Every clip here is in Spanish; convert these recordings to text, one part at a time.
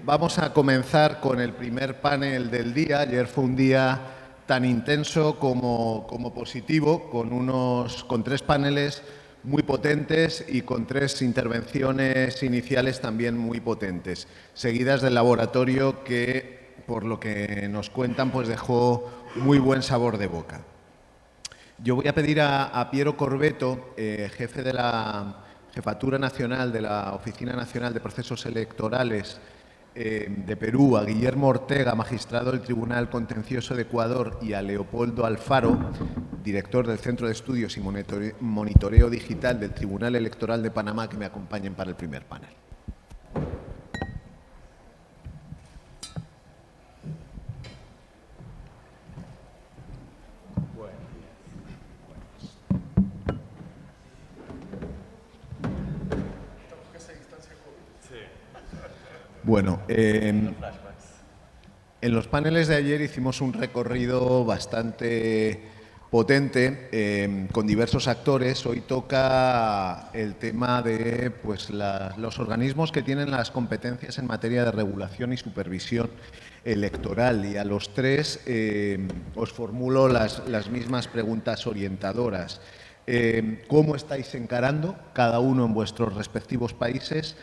Vamos a comenzar con el primer panel del día. Ayer fue un día tan intenso como positivo, con tres paneles muy potentes y con tres intervenciones iniciales también muy potentes, seguidas del laboratorio que, por lo que nos cuentan, pues dejó muy buen sabor de boca. Yo voy a pedir a Piero Corbeto, jefe de la Jefatura Nacional de la Oficina Nacional de Procesos Electorales de Perú, a Guillermo Ortega, magistrado del Tribunal Contencioso de Ecuador, y a Leopoldo Alfaro, director del Centro de Estudios y Monitoreo Digital del Tribunal Electoral de Panamá, que me acompañen para el primer panel. Bueno, en los paneles de ayer hicimos un recorrido bastante potente con diversos actores. Hoy toca el tema de los organismos que tienen las competencias en materia de regulación y supervisión electoral. Y a los tres os formulo las mismas preguntas orientadoras. ¿Cómo estáis encarando, cada uno en vuestros respectivos países,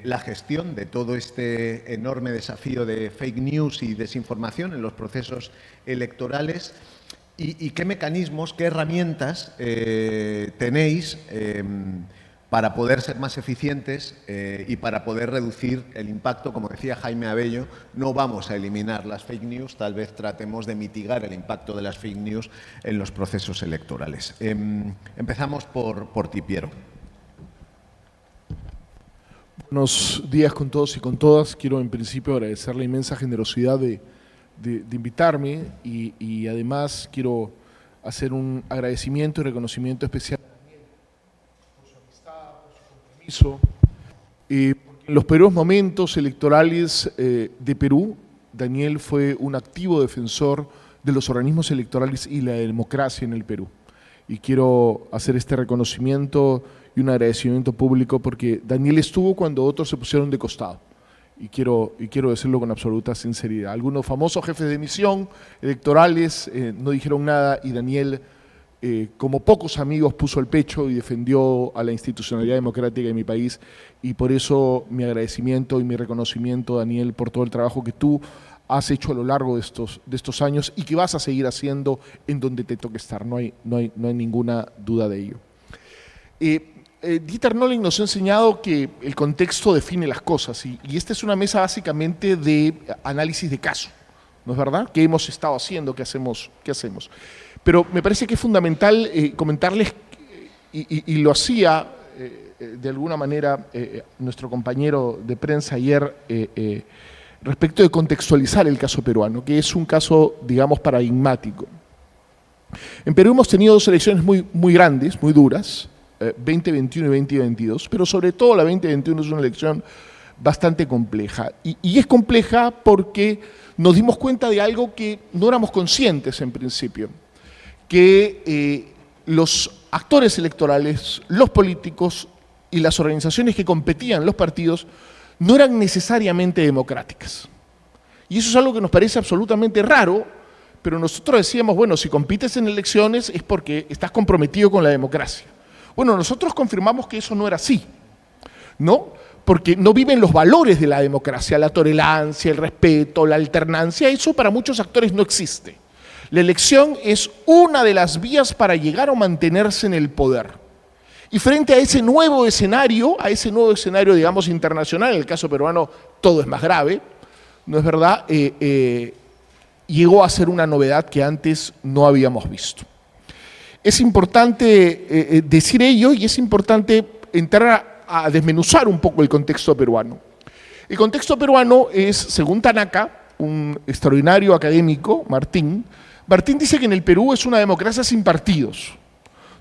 la gestión de todo este enorme desafío de fake news y desinformación en los procesos electorales? ¿Y qué mecanismos, qué herramientas tenéis para poder ser más eficientes y para poder reducir el impacto? Como decía Jaime Abello, no vamos a eliminar las fake news, tal vez tratemos de mitigar el impacto de las fake news en los procesos electorales. Empezamos por ti, Piero. Buenos días con todos y con todas. Quiero en principio agradecer la inmensa generosidad de invitarme y además quiero hacer un agradecimiento y reconocimiento especial a Daniel por su amistad, por su compromiso. En los peores momentos electorales de Perú, Daniel fue un activo defensor de los organismos electorales y la democracia en el Perú. Y quiero hacer este reconocimiento y un agradecimiento público porque Daniel estuvo cuando otros se pusieron de costado. Y quiero decirlo con absoluta sinceridad. Algunos famosos jefes de misión electorales no dijeron nada y Daniel, como pocos amigos, puso el pecho y defendió a la institucionalidad democrática de mi país. Y por eso mi agradecimiento y mi reconocimiento, Daniel, por todo el trabajo que tú has hecho a lo largo de estos años y que vas a seguir haciendo en donde te toque estar. No hay ninguna duda de ello. Dieter Nolling nos ha enseñado que el contexto define las cosas y esta es una mesa básicamente de análisis de caso, ¿no es verdad? ¿Qué hemos estado haciendo? ¿Qué hacemos? Pero me parece que es fundamental comentarles, y lo hacía de alguna manera nuestro compañero de prensa ayer, respecto de contextualizar el caso peruano, que es un caso, digamos, paradigmático. En Perú hemos tenido dos elecciones muy grandes, muy duras, 2021 y 2022, pero sobre todo la 2021 es una elección bastante compleja. Y es compleja porque nos dimos cuenta de algo que no éramos conscientes en principio, que los actores electorales, los políticos y las organizaciones que competían, los partidos, no eran necesariamente democráticas. Y eso es algo que nos parece absolutamente raro, pero nosotros decíamos, bueno, si compites en elecciones es porque estás comprometido con la democracia. Bueno, nosotros confirmamos que eso no era así, ¿no? Porque no viven los valores de la democracia, la tolerancia, el respeto, la alternancia, eso para muchos actores no existe. La elección es una de las vías para llegar o mantenerse en el poder. Y frente a ese nuevo escenario, digamos, internacional, en el caso peruano todo es más grave, ¿no es verdad? Llegó a ser una novedad que antes no habíamos visto. Es importante decir ello y es importante entrar a desmenuzar un poco el contexto peruano. El contexto peruano es, según Tanaka, un extraordinario académico, Martín dice que en el Perú es una democracia sin partidos,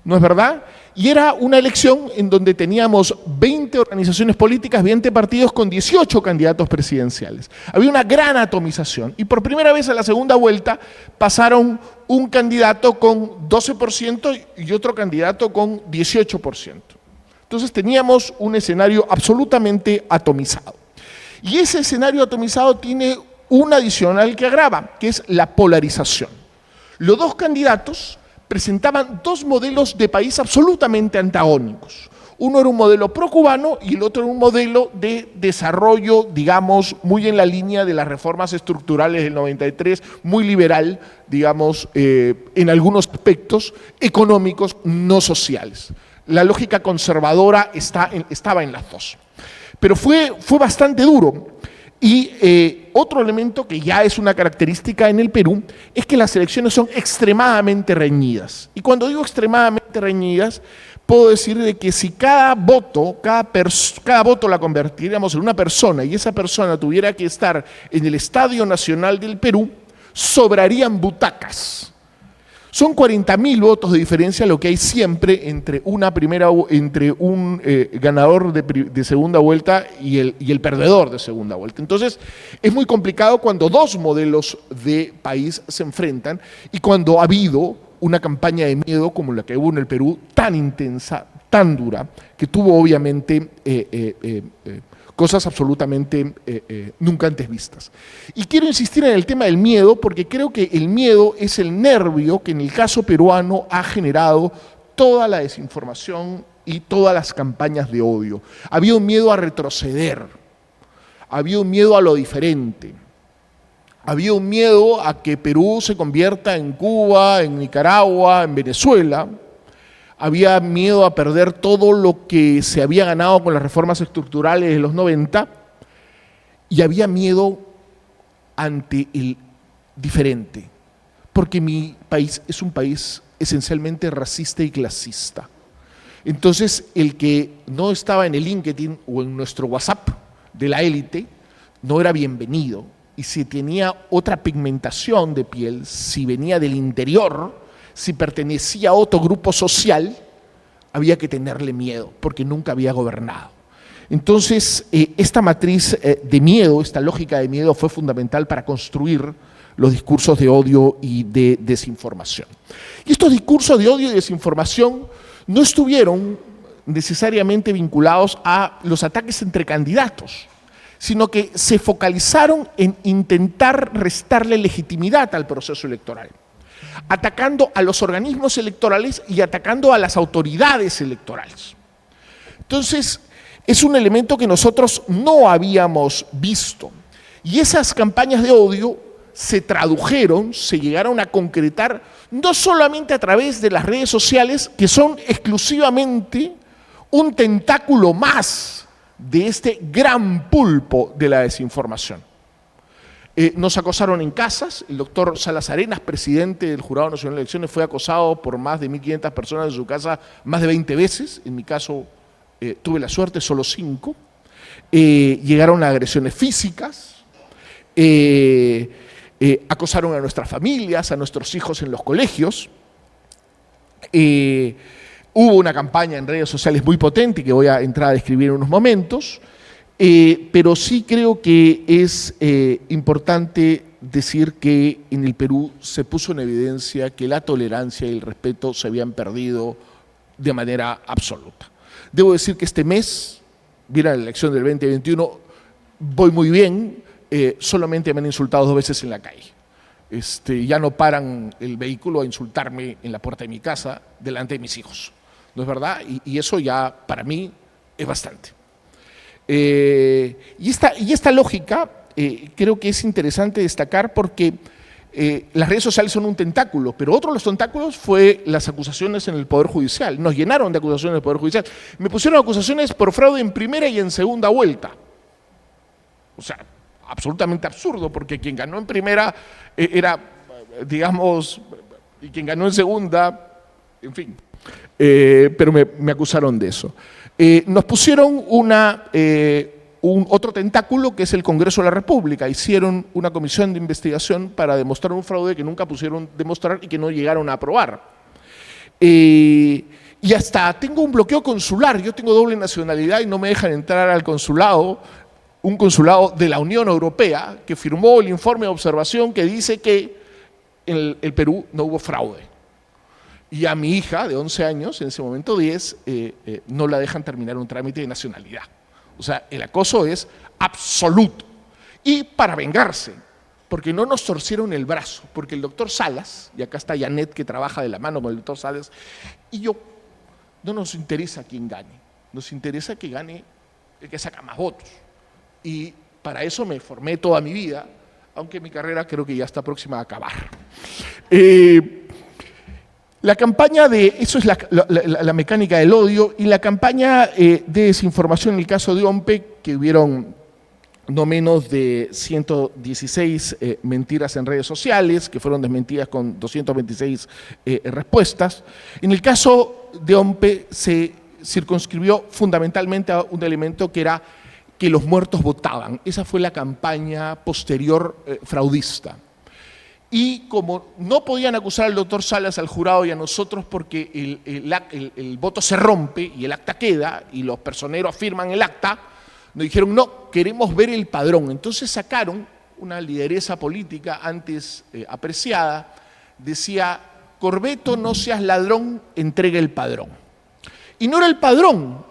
¿no es verdad? Y era una elección en donde teníamos 20 organizaciones políticas, 20 partidos con 18 candidatos presidenciales. Había una gran atomización y por primera vez en la segunda vuelta pasaron un candidato con 12% y otro candidato con 18%. Entonces teníamos un escenario absolutamente atomizado. Y ese escenario atomizado tiene un adicional que agrava, que es la polarización. Los dos candidatos presentaban dos modelos de país absolutamente antagónicos. Uno era un modelo pro-cubano y el otro era un modelo de desarrollo, digamos, muy en la línea de las reformas estructurales del 93, muy liberal, digamos, en algunos aspectos económicos, no sociales. La lógica conservadora estaba en las dos. Pero fue bastante duro. Y otro elemento que ya es una característica en el Perú es que las elecciones son extremadamente reñidas. Y cuando digo extremadamente reñidas, puedo decir de que si cada voto la convertiríamos en una persona y esa persona tuviera que estar en el Estadio Nacional del Perú, sobrarían butacas. Son 40.000 votos de diferencia lo que hay siempre entre un ganador de segunda vuelta y el perdedor de segunda vuelta. Entonces, es muy complicado cuando dos modelos de país se enfrentan y cuando ha habido una campaña de miedo como la que hubo en el Perú, tan intensa, tan dura, que tuvo obviamente cosas absolutamente nunca antes vistas. Y quiero insistir en el tema del miedo porque creo que el miedo es el nervio que en el caso peruano ha generado toda la desinformación y todas las campañas de odio. Había un miedo a retroceder, había un miedo a lo diferente, había un miedo a que Perú se convierta en Cuba, en Nicaragua, en Venezuela. Había miedo a perder todo lo que se había ganado con las reformas estructurales de los 90 y había miedo ante el diferente, porque mi país es un país esencialmente racista y clasista. Entonces, el que no estaba en el LinkedIn o en nuestro WhatsApp de la élite no era bienvenido. Y si tenía otra pigmentación de piel, si venía del interior, si pertenecía a otro grupo social, había que tenerle miedo, porque nunca había gobernado. Entonces, esta matriz de miedo, esta lógica de miedo fue fundamental para construir los discursos de odio y de desinformación. Y estos discursos de odio y desinformación no estuvieron necesariamente vinculados a los ataques entre candidatos, sino que se focalizaron en intentar restarle legitimidad al proceso electoral, atacando a los organismos electorales y atacando a las autoridades electorales. Entonces, es un elemento que nosotros no habíamos visto. Y esas campañas de odio se tradujeron, se llegaron a concretar, no solamente a través de las redes sociales, que son exclusivamente un tentáculo más de este gran pulpo de la desinformación. Nos acosaron en casas. El doctor Salas Arenas, presidente del Jurado Nacional de Elecciones, fue acosado por más de 1.500 personas en su casa más de 20 veces. En mi caso, tuve la suerte, solo 5. Llegaron a agresiones físicas. Acosaron a nuestras familias, a nuestros hijos en los colegios. Hubo una campaña en redes sociales muy potente que voy a entrar a describir en unos momentos. Pero sí creo que es importante decir que en el Perú se puso en evidencia que la tolerancia y el respeto se habían perdido de manera absoluta. Debo decir que este mes, viene la elección del 2021, voy muy bien, solamente me han insultado 2 veces en la calle. Ya no paran el vehículo a insultarme en la puerta de mi casa delante de mis hijos. ¿No es verdad? Y eso ya para mí es bastante. Y esta lógica creo que es interesante destacar porque las redes sociales son un tentáculo, pero otro de los tentáculos fue las acusaciones en el Poder Judicial. Nos llenaron de acusaciones en el Poder Judicial. Me pusieron acusaciones por fraude en primera y en segunda vuelta. O sea, absolutamente absurdo, porque quien ganó en primera era, digamos, y quien ganó en segunda, en fin. Pero me acusaron de eso. Nos pusieron otro tentáculo que es el Congreso de la República. Hicieron una comisión de investigación para demostrar un fraude que nunca pusieron demostrar y que no llegaron a aprobar. Y hasta tengo un bloqueo consular. Yo tengo doble nacionalidad y no me dejan entrar al consulado, un consulado de la Unión Europea que firmó el informe de observación que dice que en el Perú no hubo fraude. Y a mi hija de 11 años, en ese momento 10, no la dejan terminar un trámite de nacionalidad. O sea, el acoso es absoluto. Y para vengarse, porque no nos torcieron el brazo, porque el doctor Salas, y acá está Janet que trabaja de la mano con el doctor Salas, y yo, no nos interesa quién gane, nos interesa que gane el que saca más votos. Y para eso me formé toda mi vida, aunque mi carrera creo que ya está próxima a acabar. La campaña de, eso es la mecánica del odio, y la campaña de desinformación en el caso de OMPE, que hubieron no menos de 116 mentiras en redes sociales, que fueron desmentidas con 226 respuestas. En el caso de OMPE se circunscribió fundamentalmente a un elemento que era que los muertos votaban. Esa fue la campaña posterior fraudista. Y como no podían acusar al doctor Salas, al jurado y a nosotros porque el voto se rompe y el acta queda y los personeros firman el acta, nos dijeron, no, queremos ver el padrón. Entonces sacaron una lideresa política antes apreciada, decía, Corbeto, no seas ladrón, entrega el padrón. Y no era el padrón,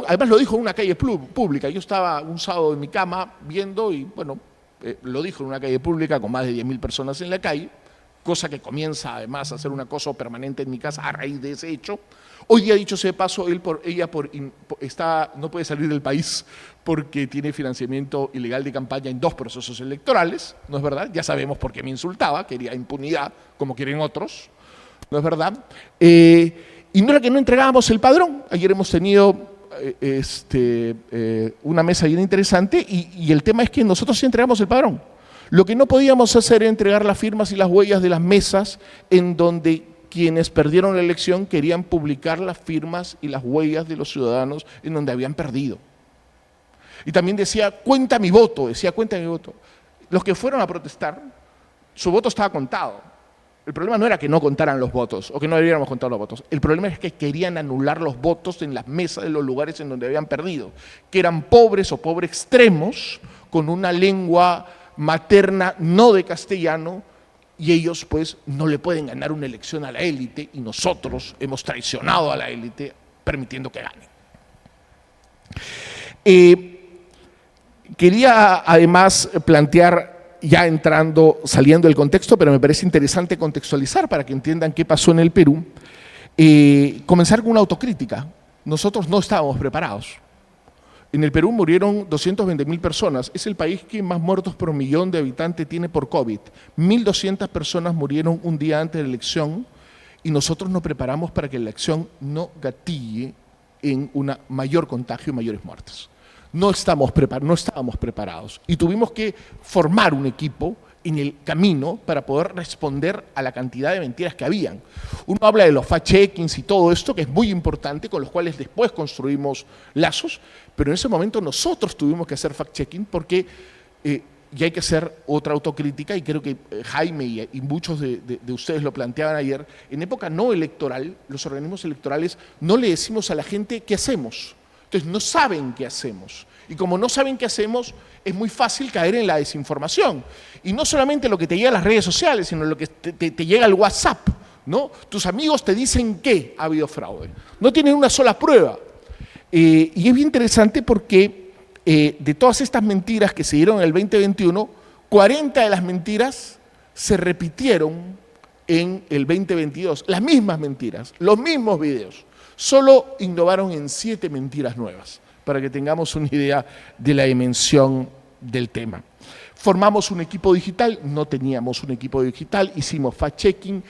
además lo dijo en una calle pública. Yo estaba un sábado en mi cama viendo y, bueno, lo dijo en una calle pública con más de 10.000 personas en la calle, cosa que comienza además a ser un acoso permanente en mi casa a raíz de ese hecho. Hoy día, dicho sea de paso, ella no puede salir del país porque tiene financiamiento ilegal de campaña en 2 procesos electorales, ¿no es verdad? Ya sabemos por qué me insultaba, quería impunidad, como quieren otros, ¿no es verdad? Y no era que no entregábamos el padrón. Ayer hemos tenido una mesa bien interesante y el tema es que nosotros sí entregamos el padrón. Lo que no podíamos hacer era entregar las firmas y las huellas de las mesas en donde quienes perdieron la elección querían publicar las firmas y las huellas de los ciudadanos en donde habían perdido. Y también decía, cuenta mi voto, Los que fueron a protestar, su voto estaba contado. El problema no era que no contaran los votos o que no debiéramos contar los votos. El problema es que querían anular los votos en las mesas de los lugares en donde habían perdido, que eran pobres o pobres extremos con una lengua materna no de castellano, y ellos pues no le pueden ganar una elección a la élite y nosotros hemos traicionado a la élite permitiendo que gane. Quería además plantear, ya saliendo del contexto, pero me parece interesante contextualizar para que entiendan qué pasó en el Perú, comenzar con una autocrítica. Nosotros no estábamos preparados. En el Perú murieron 220.000 personas. Es el país que más muertos por millón de habitantes tiene por COVID. 1.200 personas murieron un día antes de la elección y nosotros nos preparamos para que la elección no gatille en un mayor contagio y mayores muertes. No estábamos preparados y tuvimos que formar un equipo en el camino para poder responder a la cantidad de mentiras que habían. Uno habla de los fact-checkings y todo esto, que es muy importante, con los cuales después construimos lazos, pero en ese momento nosotros tuvimos que hacer fact-checking porque ya hay que hacer otra autocrítica, y creo que Jaime y muchos de ustedes lo planteaban ayer. En época no electoral, los organismos electorales no le decimos a la gente qué hacemos. Entonces no saben qué hacemos. Y como no saben qué hacemos, es muy fácil caer en la desinformación. Y no solamente lo que te llega a las redes sociales, sino lo que te llega al WhatsApp, ¿no? Tus amigos te dicen que ha habido fraude. No tienen una sola prueba. Y es bien interesante porque de todas estas mentiras que se dieron en el 2021, 40 de las mentiras se repitieron en el 2022. Las mismas mentiras, los mismos videos. Solo innovaron en 7 mentiras nuevas, para que tengamos una idea de la dimensión del tema. Formamos un equipo digital, no teníamos un equipo digital, hicimos fact-checking,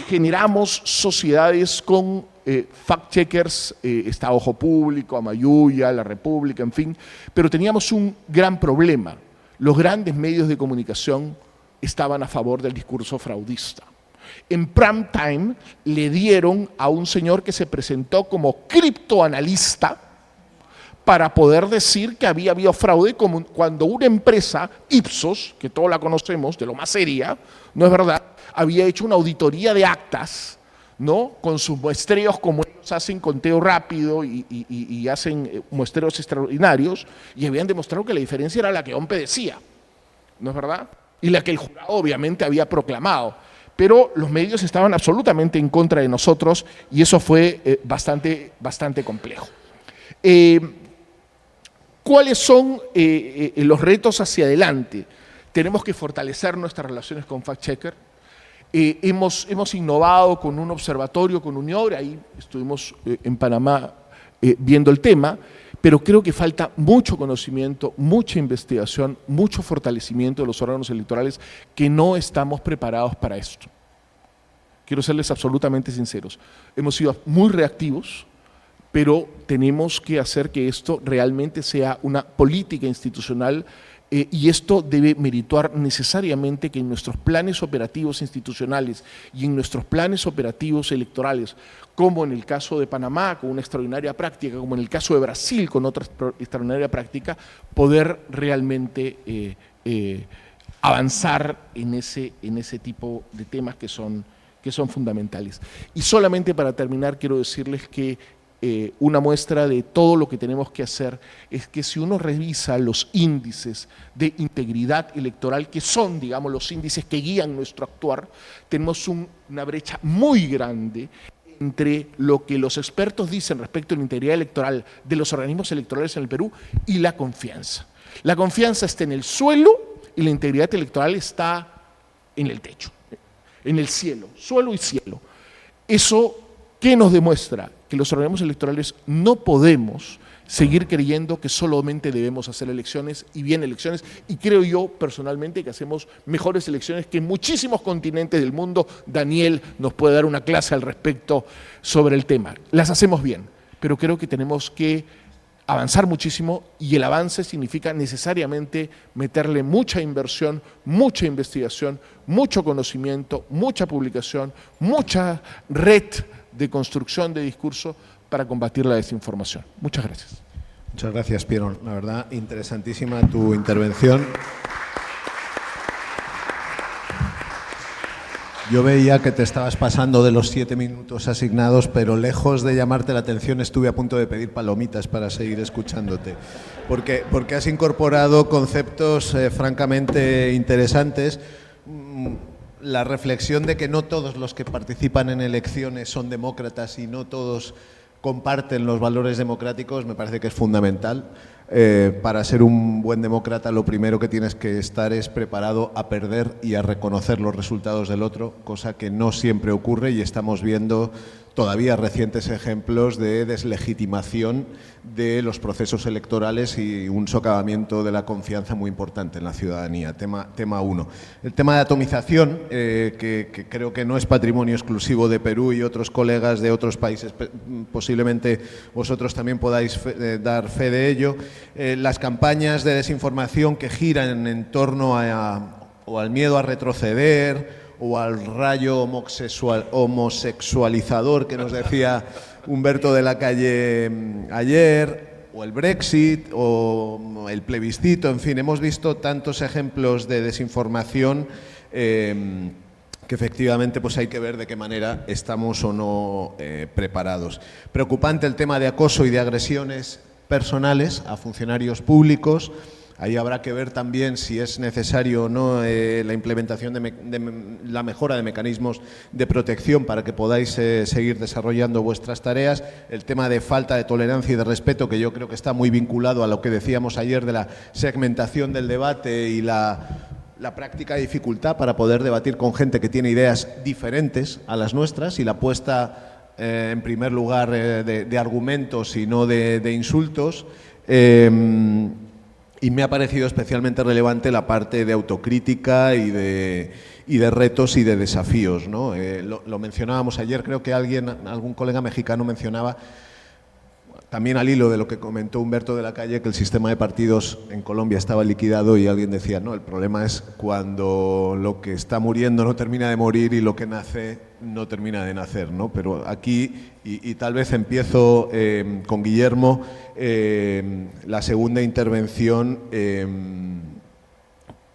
generamos sociedades con fact-checkers, está Ojo Público, Amayuya, La República, en fin, pero teníamos un gran problema. Los grandes medios de comunicación estaban a favor del discurso fraudista. En prime time le dieron a un señor que se presentó como criptoanalista para poder decir que había habido fraude, como cuando una empresa, Ipsos, que todos la conocemos, de lo más seria, ¿no es verdad?, había hecho una auditoría de actas, ¿no?, con sus muestreos, como ellos hacen conteo rápido y hacen muestreos extraordinarios, y habían demostrado que la diferencia era la que OMPE decía, ¿no es verdad?, y la que el jurado obviamente había proclamado. Pero los medios estaban absolutamente en contra de nosotros y eso fue bastante complejo. ¿cuáles son los retos hacia adelante? Tenemos que fortalecer nuestras relaciones con fact-checker. Hemos innovado con un observatorio, con UNIOR, ahí estuvimos en Panamá viendo el tema, pero creo que falta mucho conocimiento, mucha investigación, mucho fortalecimiento de los órganos electorales que no estamos preparados para esto. Quiero serles absolutamente sinceros. Hemos sido muy reactivos, pero tenemos que hacer que esto realmente sea una política institucional y esto debe merituar necesariamente que en nuestros planes operativos institucionales y en nuestros planes operativos electorales, como en el caso de Panamá con una extraordinaria práctica, como en el caso de Brasil con otra extraordinaria práctica, poder realmente avanzar en ese tipo de temas que son fundamentales. Y solamente para terminar quiero decirles que una muestra de todo lo que tenemos que hacer es que si uno revisa los índices de integridad electoral, que son, digamos, los índices que guían nuestro actuar, tenemos una brecha muy grande entre lo que los expertos dicen respecto a la integridad electoral de los organismos electorales en el Perú y la confianza. La confianza está en el suelo y la integridad electoral está en el techo, en el cielo, suelo y cielo. ¿Eso qué nos demuestra? Que los organismos electorales no podemos seguir creyendo que solamente debemos hacer elecciones y bien elecciones, y creo yo personalmente que hacemos mejores elecciones que en muchísimos continentes del mundo. Daniel nos puede dar una clase al respecto sobre el tema. Las hacemos bien, pero creo que tenemos que avanzar muchísimo, y el avance significa necesariamente meterle mucha inversión, mucha investigación, mucho conocimiento, mucha publicación, mucha red de construcción de discurso para combatir la desinformación. Muchas gracias. Muchas gracias, Piero. La verdad, interesantísima tu intervención. Yo veía que te estabas pasando de los 7 minutos asignados, pero lejos de llamarte la atención estuve a punto de pedir palomitas para seguir escuchándote, porque has incorporado conceptos francamente interesantes. La reflexión de que no todos los que participan en elecciones son demócratas y no todos comparten los valores democráticos me parece que es fundamental. Para ser un buen demócrata lo primero que tienes que estar es preparado a perder y a reconocer los resultados del otro, cosa que no siempre ocurre, y estamos viendo todavía recientes ejemplos de deslegitimación de los procesos electorales y un socavamiento de la confianza muy importante en la ciudadanía. Tema uno. El tema de atomización, que creo que no es patrimonio exclusivo de Perú, y otros colegas de otros países, posiblemente vosotros también podáis dar fe de ello. Las campañas de desinformación que giran en torno o al miedo a retroceder, o al rayo homosexualizador que nos decía Humberto de la Calle ayer, o el Brexit, o el plebiscito, en fin, hemos visto tantos ejemplos de desinformación que efectivamente pues hay que ver de qué manera estamos o no preparados. Preocupante el tema de acoso y de agresiones personales a funcionarios públicos. Ahí habrá que ver también si es necesario o no la implementación de la mejora de mecanismos de protección para que podáis seguir desarrollando vuestras tareas. El tema de falta de tolerancia y de respeto, que yo creo que está muy vinculado a lo que decíamos ayer de la segmentación del debate y la práctica dificultad para poder debatir con gente que tiene ideas diferentes a las nuestras, y la puesta en primer lugar de argumentos y no de insultos. Y me ha parecido especialmente relevante la parte de autocrítica y de retos y de desafíos, ¿no? Lo mencionábamos ayer, creo que algún colega mexicano mencionaba, también al hilo de lo que comentó Humberto de la Calle, que el sistema de partidos en Colombia estaba liquidado, y alguien decía, no, el problema es cuando lo que está muriendo no termina de morir y lo que nace no termina de nacer, ¿no? Pero aquí, y tal vez empiezo con Guillermo, la segunda intervención,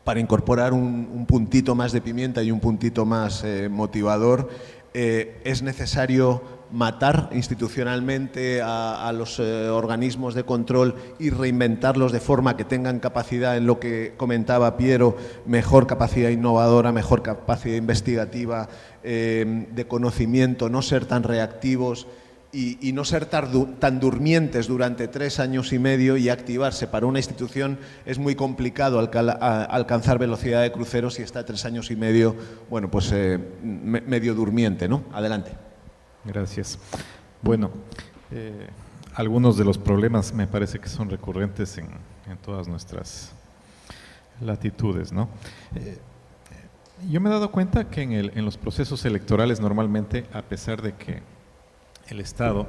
para incorporar un puntito más de pimienta y un puntito más motivador, es necesario matar institucionalmente a los organismos de control y reinventarlos de forma que tengan capacidad, en lo que comentaba Piero, mejor capacidad innovadora, mejor capacidad investigativa, de conocimiento, no ser tan reactivos y no ser tan durmientes durante 3 años y medio y activarse para una institución es muy complicado alcanzar velocidad de crucero si está 3 años y medio, bueno, pues medio durmiente, ¿no? Adelante. Gracias. Bueno, algunos de los problemas me parece que son recurrentes en todas nuestras latitudes, ¿no? Yo me he dado cuenta que en los procesos electorales normalmente, a pesar de que el Estado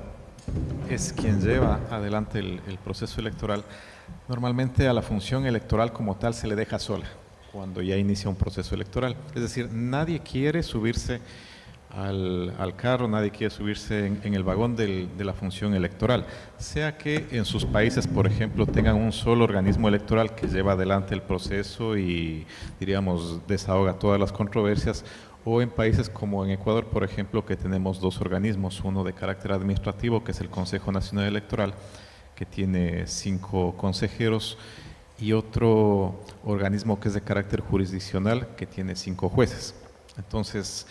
es quien lleva adelante el proceso electoral, normalmente a la función electoral como tal se le deja sola cuando ya inicia un proceso electoral. Es decir, nadie quiere subirse al carro, nadie quiere subirse en el vagón de la función electoral, sea que en sus países, por ejemplo, tengan un solo organismo electoral que lleva adelante el proceso y, diríamos, desahoga todas las controversias, o en países como en Ecuador, por ejemplo, que tenemos 2 organismos, uno de carácter administrativo, que es el Consejo Nacional Electoral, que tiene 5 consejeros, y otro organismo que es de carácter jurisdiccional, que tiene 5 jueces. Entonces,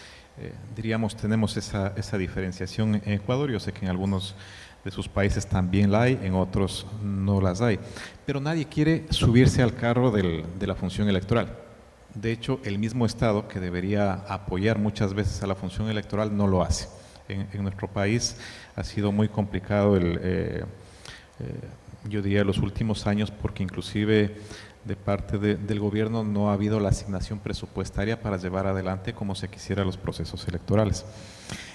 diríamos, tenemos esa diferenciación en Ecuador. Yo sé que en algunos de sus países también la hay, en otros no las hay. Pero nadie quiere subirse al carro de la función electoral. De hecho, el mismo Estado, que debería apoyar muchas veces a la función electoral, no lo hace. En nuestro país ha sido muy complicado yo diría los últimos años, porque inclusive de parte del gobierno no ha habido la asignación presupuestaria para llevar adelante como se quisiera los procesos electorales.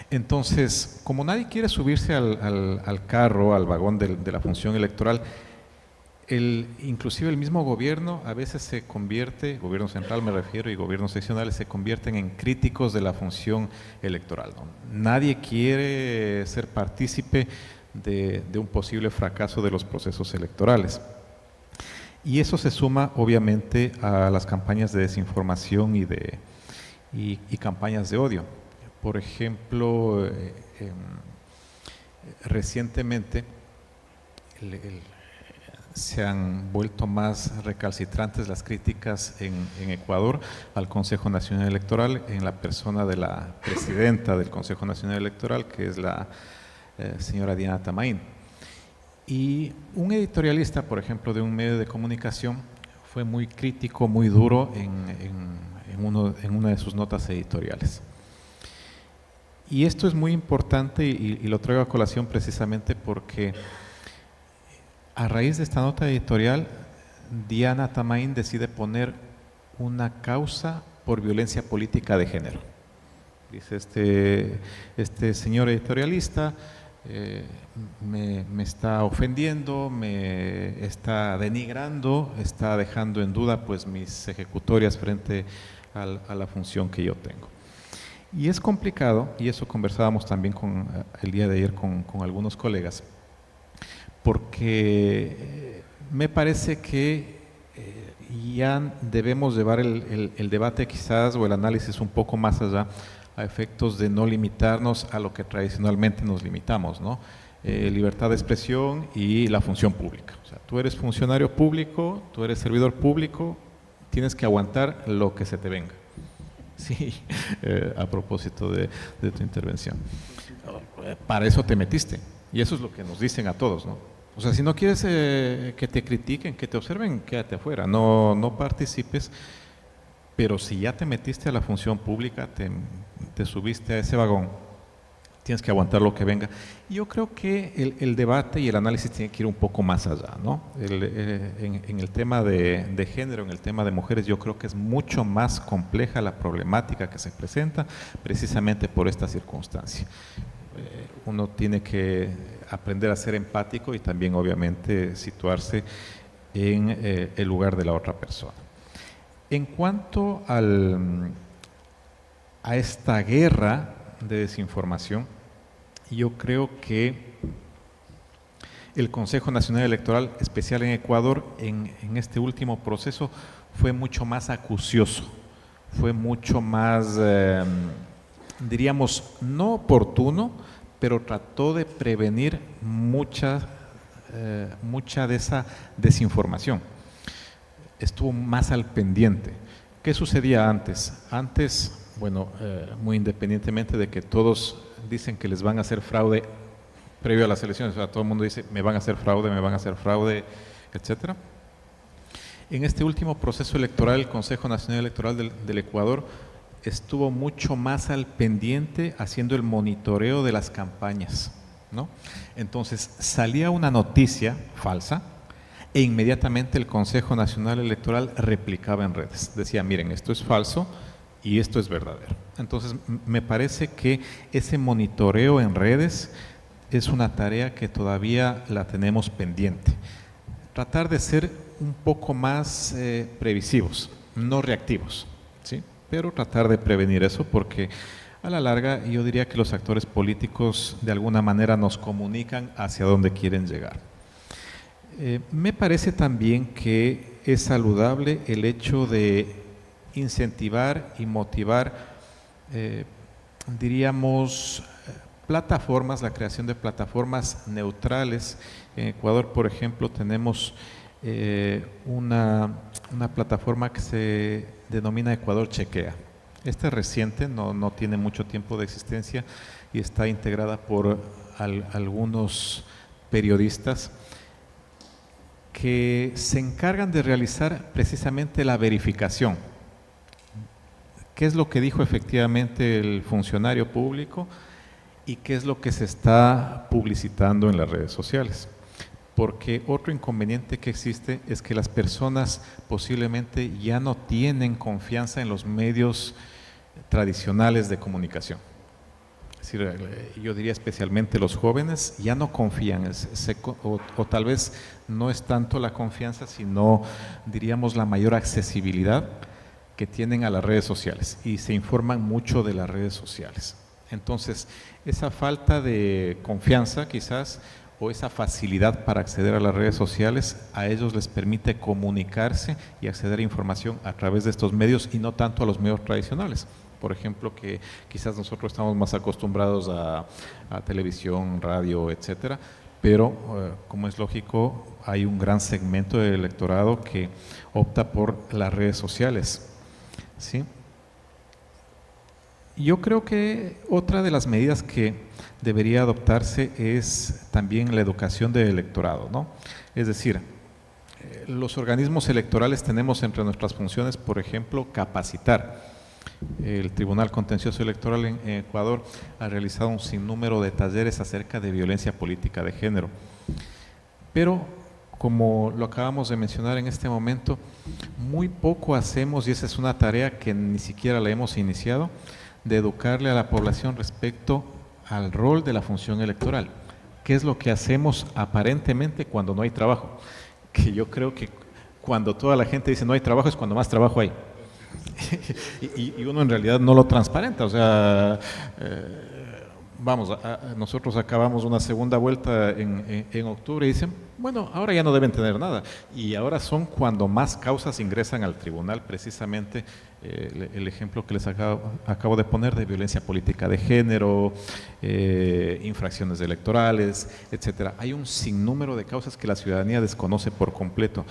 Entonces, como nadie quiere subirse al carro, al vagón de la función electoral, inclusive el mismo gobierno a veces se convierte, gobierno central me refiero y gobiernos seccionales, se convierten en críticos de la función electoral, ¿no? Nadie quiere ser partícipe de un posible fracaso de los procesos electorales. Y eso se suma obviamente a las campañas de desinformación y campañas de odio. Por ejemplo, recientemente se han vuelto más recalcitrantes las críticas en Ecuador al Consejo Nacional Electoral, en la persona de la presidenta del Consejo Nacional Electoral, que es la señora Diana Tamain. Y un editorialista, por ejemplo, de un medio de comunicación, fue muy crítico, muy duro en una de sus notas editoriales. Y esto es muy importante y lo traigo a colación precisamente porque a raíz de esta nota editorial, Diana Tamain decide poner una causa por violencia política de género. Dice este señor editorialista, me está ofendiendo, me está denigrando, está dejando en duda pues mis ejecutorias frente a la función que yo tengo. Y es complicado, y eso conversábamos también el día de ayer con algunos colegas, porque me parece que ya debemos llevar el debate quizás o el análisis un poco más allá, a efectos de no limitarnos a lo que tradicionalmente nos limitamos, ¿no? Libertad de expresión y la función pública. O sea, tú eres funcionario público, tú eres servidor público, tienes que aguantar lo que se te venga. Sí, a propósito de tu intervención. Para eso te metiste, y eso es lo que nos dicen a todos, ¿no? O sea, si no quieres que te critiquen, que te observen, quédate afuera, no participes. Pero si ya te metiste a la función pública, te subiste a ese vagón, tienes que aguantar lo que venga. Y yo creo que el debate y el análisis tiene que ir un poco más allá, ¿no? En el tema de género, en el tema de mujeres, yo creo que es mucho más compleja la problemática que se presenta precisamente por esta circunstancia. Uno tiene que aprender a ser empático y también obviamente situarse en el lugar de la otra persona. En cuanto a esta guerra de desinformación, yo creo que el Consejo Nacional Electoral, especial en Ecuador, en este último proceso, fue mucho más acucioso, fue mucho más, diríamos, no oportuno, pero trató de prevenir mucha de esa desinformación. Estuvo más al pendiente. ¿Qué sucedía antes? Antes, bueno, muy independientemente de que todos dicen que les van a hacer fraude previo a las elecciones. O sea, todo el mundo dice, me van a hacer fraude, etcétera. En este último proceso electoral, el Consejo Nacional Electoral del Ecuador estuvo mucho más al pendiente haciendo el monitoreo de las campañas, ¿no? Entonces, salía una noticia falsa e inmediatamente el Consejo Nacional Electoral replicaba en redes. Decía, miren, esto es falso y esto es verdadero. Entonces, me parece que ese monitoreo en redes es una tarea que todavía la tenemos pendiente. Tratar de ser un poco más previsivos, no reactivos, ¿sí? Pero tratar de prevenir eso porque a la larga yo diría que los actores políticos de alguna manera nos comunican hacia dónde quieren llegar. Me parece también que es saludable el hecho de incentivar y motivar, diríamos, plataformas, la creación de plataformas neutrales. En Ecuador, por ejemplo, tenemos una plataforma que se denomina Ecuador Chequea. Esta es reciente, no tiene mucho tiempo de existencia y está integrada por algunos periodistas que se encargan de realizar precisamente la verificación. ¿Qué es lo que dijo efectivamente el funcionario público y qué es lo que se está publicitando en las redes sociales? Porque otro inconveniente que existe es que las personas posiblemente ya no tienen confianza en los medios tradicionales de comunicación. Es decir, yo diría especialmente los jóvenes ya no confían, o tal vez no es tanto la confianza, sino diríamos la mayor accesibilidad que tienen a las redes sociales y se informan mucho de las redes sociales. Entonces, esa falta de confianza quizás o esa facilidad para acceder a las redes sociales a ellos les permite comunicarse y acceder a información a través de estos medios y no tanto a los medios tradicionales. Por ejemplo, que quizás nosotros estamos más acostumbrados a televisión, radio, etcétera, pero como es lógico, hay un gran segmento del electorado que opta por las redes sociales, ¿sí? Yo creo que otra de las medidas que debería adoptarse es también la educación del electorado, ¿no? Es decir, los organismos electorales tenemos entre nuestras funciones, por ejemplo, capacitar. El Tribunal Contencioso Electoral en Ecuador ha realizado un sinnúmero de talleres acerca de violencia política de género. Pero, como lo acabamos de mencionar en este momento, muy poco hacemos, y esa es una tarea que ni siquiera la hemos iniciado, de educarle a la población respecto al rol de la función electoral. ¿Qué es lo que hacemos aparentemente cuando no hay trabajo? Que yo creo que cuando toda la gente dice no hay trabajo es cuando más trabajo hay. y uno en realidad no lo transparenta, o sea, vamos, nosotros acabamos una segunda vuelta en octubre y dicen, bueno, ahora ya no deben tener nada, y ahora son cuando más causas ingresan al tribunal, precisamente el ejemplo que les acabo de poner de violencia política de género, infracciones electorales, etcétera. Hay un sinnúmero de causas que la ciudadanía desconoce por completo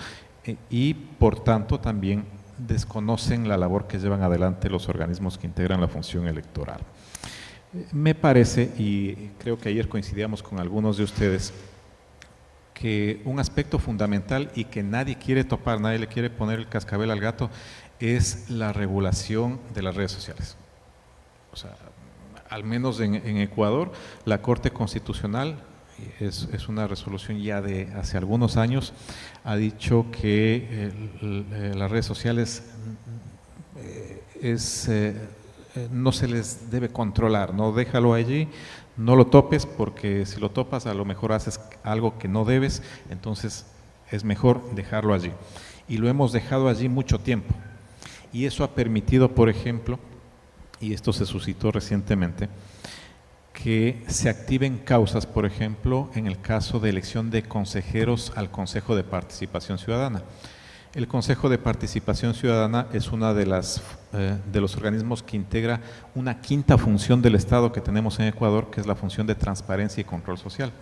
y por tanto también desconocen la labor que llevan adelante los organismos que integran la función electoral. Me parece, y creo que ayer coincidíamos con algunos de ustedes, que un aspecto fundamental y que nadie quiere topar, nadie le quiere poner el cascabel al gato, es la regulación de las redes sociales. O sea, al menos en Ecuador, la Corte Constitucional, es una resolución ya de hace algunos años, ha dicho que las redes sociales no se les debe controlar, no, déjalo allí, no lo topes porque si lo topas a lo mejor haces algo que no debes, entonces es mejor dejarlo allí. Y lo hemos dejado allí mucho tiempo y eso ha permitido, por ejemplo, y esto se suscitó recientemente, que se activen causas, por ejemplo, en el caso de elección de consejeros al Consejo de Participación Ciudadana. El Consejo de Participación Ciudadana es una de los organismos que integra una quinta función del Estado que tenemos en Ecuador, que es la función de transparencia y control social.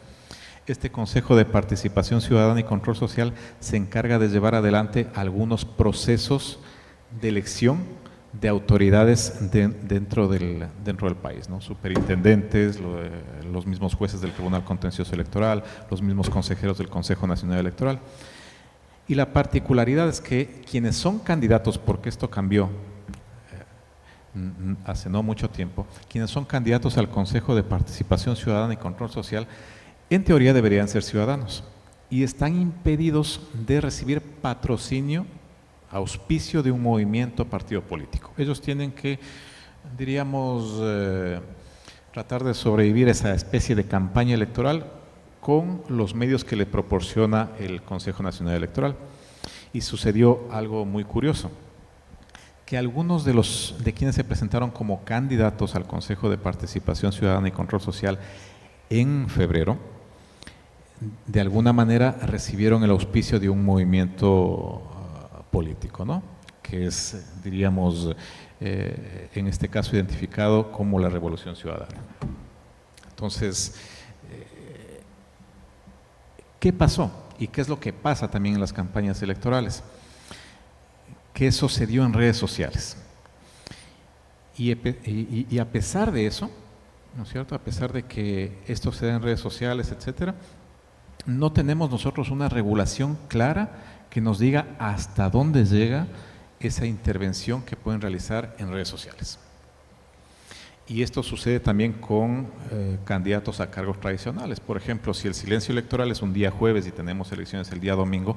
Este Consejo de Participación Ciudadana y Control Social se encarga de llevar adelante algunos procesos de elección de autoridades dentro del país, ¿no? Superintendentes, los mismos jueces del Tribunal Contencioso Electoral, los mismos consejeros del Consejo Nacional Electoral. Y la particularidad es que quienes son candidatos, porque esto cambió hace no mucho tiempo, quienes son candidatos al Consejo de Participación Ciudadana y Control Social, en teoría deberían ser ciudadanos y están impedidos de recibir patrocinio, auspicio de un movimiento, partido político. Ellos tienen que, diríamos, tratar de sobrevivir esa especie de campaña electoral con los medios que le proporciona el Consejo Nacional Electoral. Y sucedió algo muy curioso, que algunos de quienes se presentaron como candidatos al Consejo de Participación Ciudadana y Control Social en febrero, de alguna manera recibieron el auspicio de un movimiento político, ¿no? Que es, diríamos, en este caso identificado como la Revolución Ciudadana. Entonces, ¿qué pasó? ¿Y qué es lo que pasa también en las campañas electorales? Que eso se dio en redes sociales. Y a pesar de eso, ¿no es cierto? A pesar de que esto se da en redes sociales, etcétera, no tenemos nosotros una regulación clara que nos diga hasta dónde llega esa intervención que pueden realizar en redes sociales. Y esto sucede también con candidatos a cargos tradicionales. Por ejemplo, si el silencio electoral es un día jueves y tenemos elecciones el día domingo,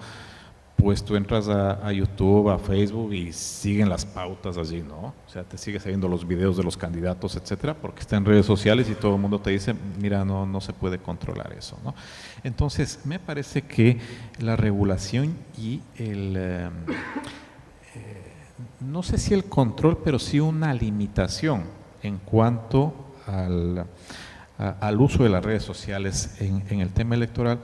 pues tú entras a YouTube, a Facebook y siguen las pautas allí, ¿no? O sea, te sigues viendo los videos de los candidatos, etcétera, porque está en redes sociales y todo el mundo te dice, mira, no se puede controlar eso, ¿no? Entonces, me parece que la regulación y no sé si el control, pero sí una limitación en cuanto al uso de las redes sociales en el tema electoral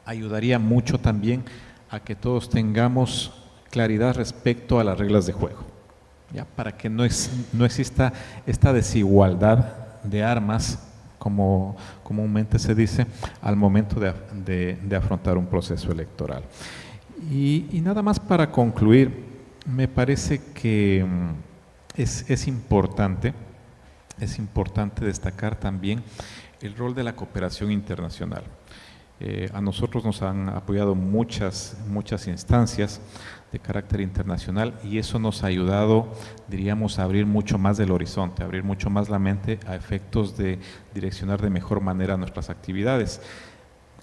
ayudaría mucho también a que todos tengamos claridad respecto a las reglas de juego, ¿ya? Para que no exista esta desigualdad de armas, como comúnmente se dice, al momento de afrontar un proceso electoral. Y nada más para concluir, me parece que es importante destacar también el rol de la cooperación internacional. A nosotros nos han apoyado muchas instancias de carácter internacional y eso nos ha ayudado, diríamos, a abrir mucho más el horizonte, a abrir mucho más la mente a efectos de direccionar de mejor manera nuestras actividades.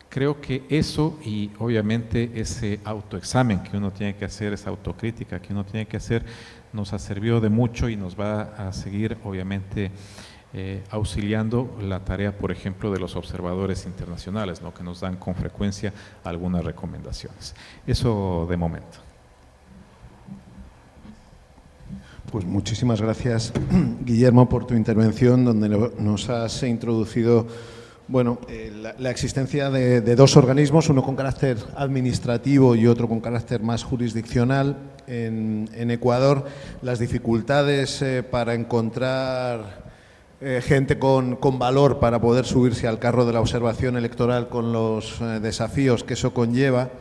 Creo que eso y obviamente ese autoexamen que uno tiene que hacer, esa autocrítica que uno tiene que hacer, nos ha servido de mucho y nos va a seguir obviamente auxiliando la tarea, por ejemplo, de los observadores internacionales, ¿no? Que nos dan con frecuencia algunas recomendaciones. Eso de momento. Pues muchísimas gracias, Guillermo, por tu intervención, donde nos has introducido la existencia de dos organismos, uno con carácter administrativo y otro con carácter más jurisdiccional en Ecuador, las dificultades para encontrar gente con valor para poder subirse al carro de la observación electoral con los desafíos que eso conlleva,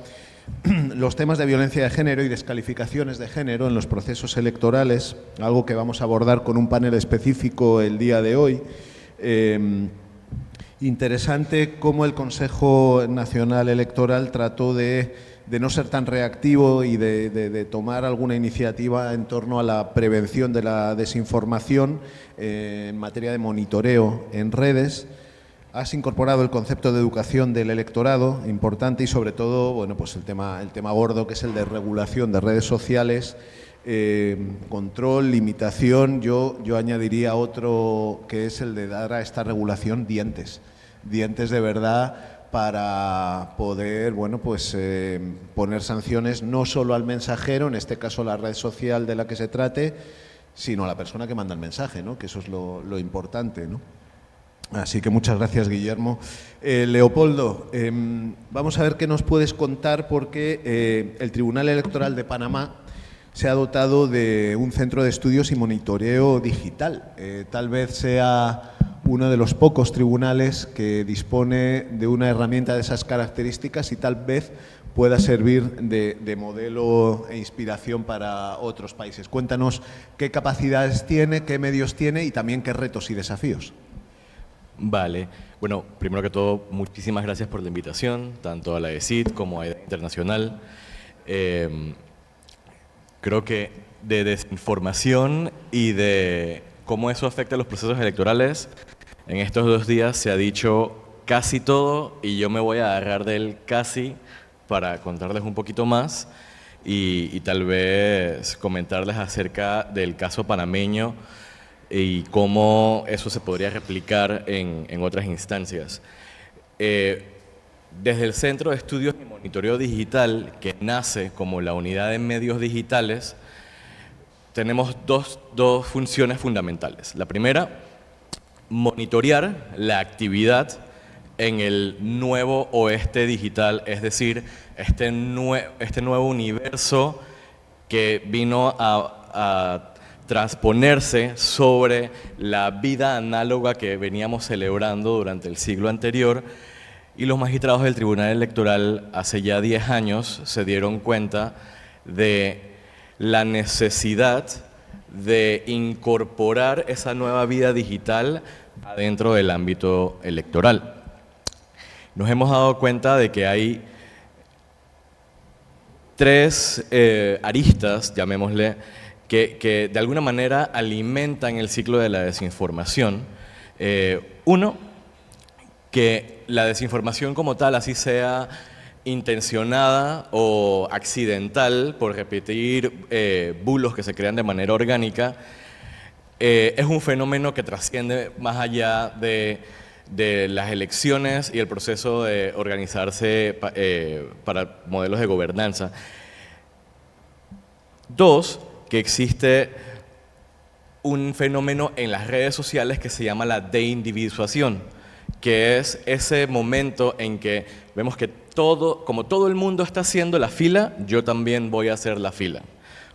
los temas de violencia de género y descalificaciones de género en los procesos electorales, algo que vamos a abordar con un panel específico el día de hoy. Interesante cómo el Consejo Nacional Electoral trató de no ser tan reactivo y de tomar alguna iniciativa en torno a la prevención de la desinformación en materia de monitoreo en redes. Has incorporado el concepto de educación del electorado, importante, y sobre todo, pues el tema gordo, que es el de regulación de redes sociales, control, limitación. Yo añadiría otro, que es el de dar a esta regulación dientes de verdad, para poder poner sanciones no solo al mensajero, en este caso la red social de la que se trate, sino a la persona que manda el mensaje, ¿no? Que eso es lo importante, ¿no? Así que muchas gracias, Guillermo. Leopoldo, vamos a ver qué nos puedes contar, porque el Tribunal Electoral de Panamá se ha dotado de un centro de estudios y monitoreo digital. Tal vez sea uno de los pocos tribunales que dispone de una herramienta de esas características y tal vez pueda servir de modelo e inspiración para otros países. Cuéntanos qué capacidades tiene, qué medios tiene y también qué retos y desafíos. Vale. Bueno, primero que todo, muchísimas gracias por la invitación, tanto a la ESID como a EDA Internacional. Creo que de desinformación y de cómo eso afecta a los procesos electorales, en estos 2 días se ha dicho casi todo y yo me voy a agarrar del casi para contarles un poquito más y tal vez comentarles acerca del caso panameño y cómo eso se podría replicar en otras instancias. Desde el Centro de Estudios y Monitoreo Digital, que nace como la unidad de medios digitales, tenemos dos funciones fundamentales. La primera, monitorear la actividad en el nuevo oeste digital, es decir, este nuevo universo que vino a transponerse sobre la vida análoga que veníamos celebrando durante el siglo anterior, y los magistrados del Tribunal Electoral hace ya 10 años se dieron cuenta de la necesidad de incorporar esa nueva vida digital adentro del ámbito electoral. Nos hemos dado cuenta de que hay 3 aristas, llamémosle, que de alguna manera alimentan el ciclo de la desinformación. Uno, que la desinformación como tal, así sea intencionada o accidental por repetir bulos que se crean de manera orgánica, es un fenómeno que trasciende más allá de las elecciones y el proceso de organizarse para modelos de gobernanza. 2, que existe un fenómeno en las redes sociales que se llama la deindividuación, que es ese momento en que vemos que como todo el mundo está haciendo la fila, yo también voy a hacer la fila.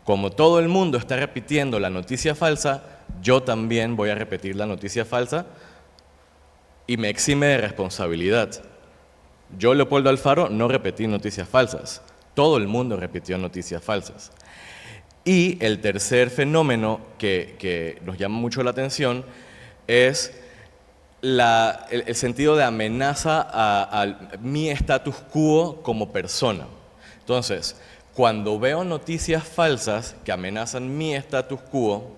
Como todo el mundo está repitiendo la noticia falsa, yo también voy a repetir la noticia falsa y me exime de responsabilidad. Yo, Leopoldo Alfaro, no repetí noticias falsas. Todo el mundo repitió noticias falsas. Y el tercer fenómeno que nos llama mucho la atención es el sentido de amenaza a mi status quo como persona. Entonces, cuando veo noticias falsas que amenazan mi status quo,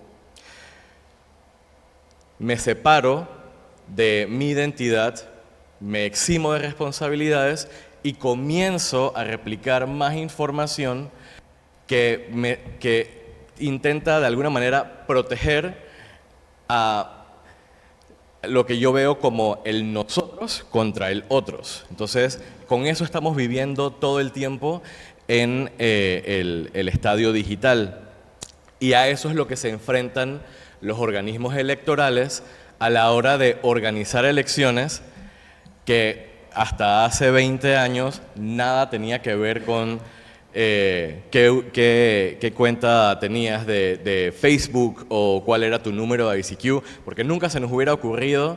me separo de mi identidad, me eximo de responsabilidades y comienzo a replicar más información que intenta de alguna manera proteger a lo que yo veo como el nosotros contra el otros. Entonces, con eso estamos viviendo todo el tiempo en el estadio digital. Y a eso es lo que se enfrentan los organismos electorales a la hora de organizar elecciones que hasta hace 20 años nada tenía que ver con qué cuenta tenías de Facebook o cuál era tu número de ICQ, porque nunca se nos hubiera ocurrido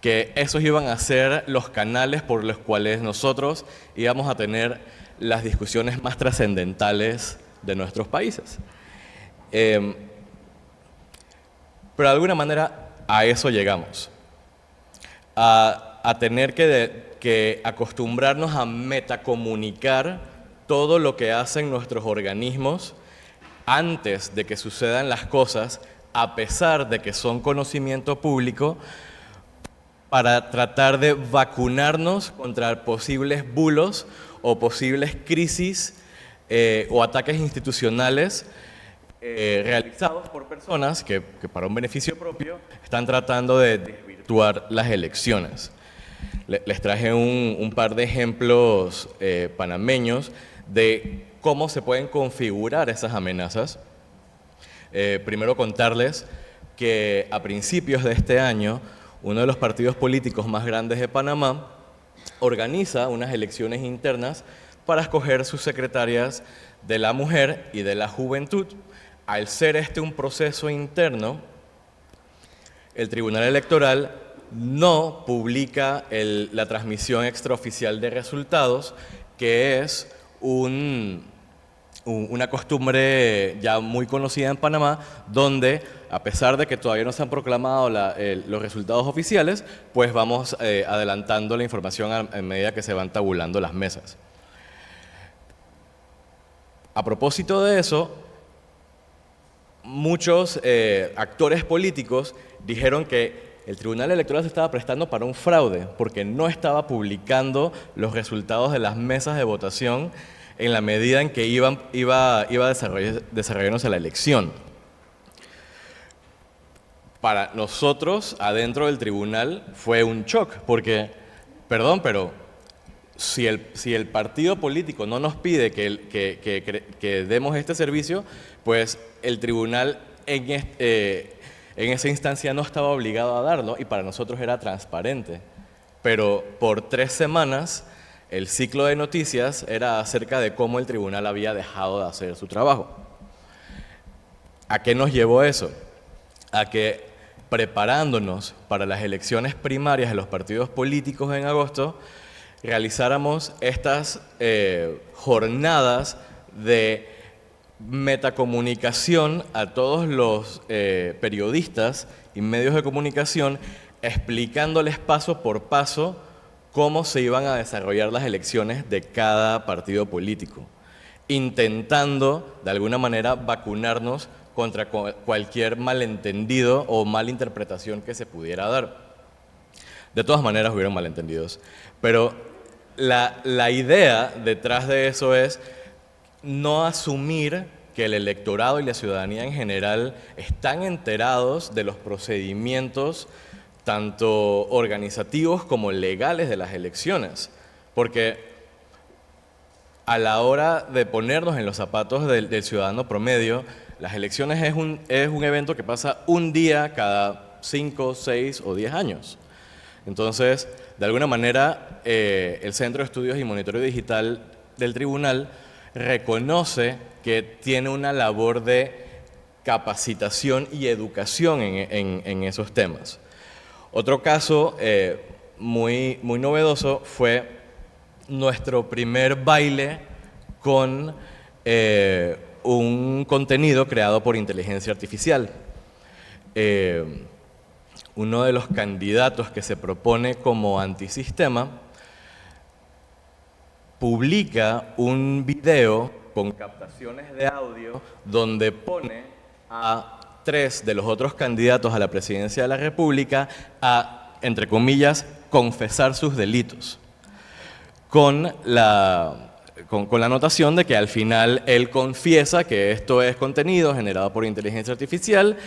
que esos iban a ser los canales por los cuales nosotros íbamos a tener las discusiones más trascendentales de nuestros países. Pero de alguna manera a eso llegamos, a tener que acostumbrarnos a metacomunicar todo lo que hacen nuestros organismos antes de que sucedan las cosas, a pesar de que son conocimiento público, para tratar de vacunarnos contra posibles bulos o posibles crisis o ataques institucionales realizados por personas que para un beneficio propio están tratando de desvirtuar las elecciones. Les traje un par de ejemplos panameños de cómo se pueden configurar esas amenazas. Primero contarles que a principios de este año, uno de los partidos políticos más grandes de Panamá organiza unas elecciones internas para escoger sus secretarias de la mujer y de la juventud. Al ser un proceso interno, el Tribunal Electoral no publica la transmisión extraoficial de resultados, que es una costumbre ya muy conocida en Panamá, donde a pesar de que todavía no se han proclamado los resultados oficiales, pues vamos adelantando la información a medida que se van tabulando las mesas. A propósito de eso, muchos actores políticos dijeron que el Tribunal Electoral se estaba prestando para un fraude porque no estaba publicando los resultados de las mesas de votación en la medida en que iba desarrollándose la elección. Para nosotros, adentro del tribunal, fue un shock porque, perdón, pero si el partido político no nos pide que demos este servicio, pues el tribunal en esa instancia no estaba obligado a darlo y para nosotros era transparente. Pero por 3 semanas el ciclo de noticias era acerca de cómo el tribunal había dejado de hacer su trabajo. ¿A qué nos llevó eso? A que preparándonos para las elecciones primarias de los partidos políticos en agosto, realizáramos estas jornadas de metacomunicación a todos los periodistas y medios de comunicación, explicándoles paso por paso cómo se iban a desarrollar las elecciones de cada partido político, intentando de alguna manera vacunarnos contra cualquier malentendido o malinterpretación que se pudiera dar. De todas maneras hubieron malentendidos, pero la idea detrás de eso es no asumir que el electorado y la ciudadanía en general están enterados de los procedimientos tanto organizativos como legales de las elecciones, porque a la hora de ponernos en los zapatos del ciudadano promedio, las elecciones es un evento que pasa un día cada 5, 6 o 10 años. Entonces, de alguna manera, el Centro de Estudios y Monitoreo Digital del Tribunal reconoce que tiene una labor de capacitación y educación en esos temas. Otro caso muy novedoso fue nuestro primer baile con un contenido creado por inteligencia artificial. Uno de los candidatos que se propone como antisistema publica un video con captaciones de audio donde pone a 3 de los otros candidatos a la presidencia de la República a, entre comillas, confesar sus delitos, con la anotación de que al final él confiesa que esto es contenido generado por inteligencia artificial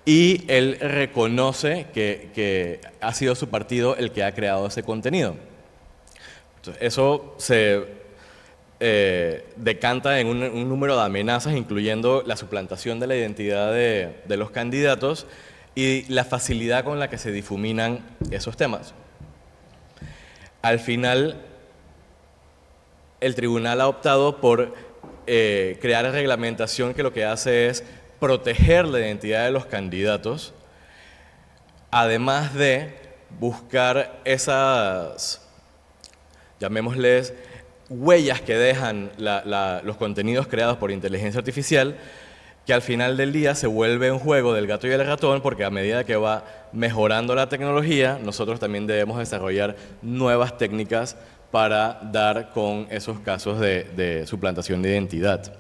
y él reconoce que ha sido su partido el que ha creado ese contenido. Entonces, eso se decanta en un número de amenazas, incluyendo la suplantación de la identidad de los candidatos y la facilidad con la que se difuminan esos temas. Al final, el tribunal ha optado por crear reglamentación que lo que hace es proteger la identidad de los candidatos, además de buscar esas, llamémosles, huellas que dejan los contenidos creados por inteligencia artificial, que al final del día se vuelve un juego del gato y el ratón, porque a medida que va mejorando la tecnología, nosotros también debemos desarrollar nuevas técnicas para dar con esos casos de suplantación de identidad.